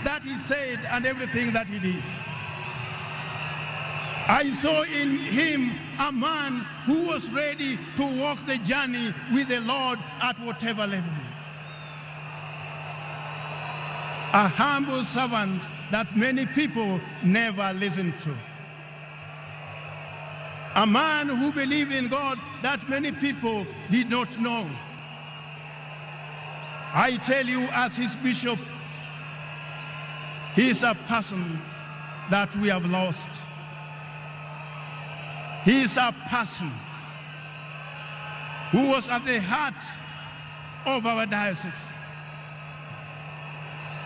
that he said and everything that he did. I saw in him a man who was ready to walk the journey with the Lord at whatever level. A humble servant that many people never listened to. A man who believed in God that many people did not know. I tell you, as his bishop, he is a person that we have lost. He is a person who was at the heart of our diocese.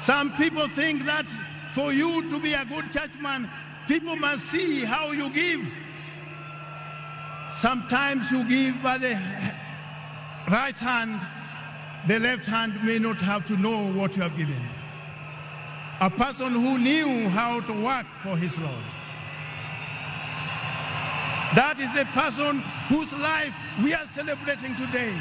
Some people think that for you to be a good churchman, people must see how you give. Sometimes you give by the right hand, the left hand may not have to know what you have given. A person who knew how to work for his Lord. That is the person whose life we are celebrating today.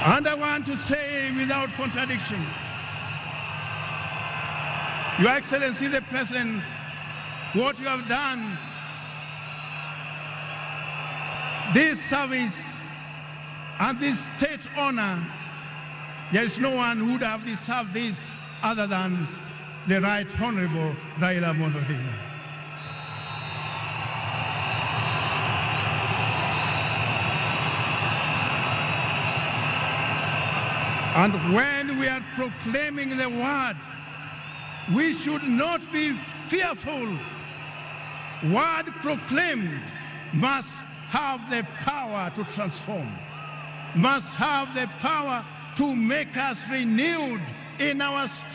And I want to say without contradiction, Your Excellency the President, what you have done, this service and this state honor, there is no one who would have deserved this other than the Right Honorable Raila. And when we are proclaiming the word, we should not be fearful. Word proclaimed must have the power to transform, must have the power to make us renewed in our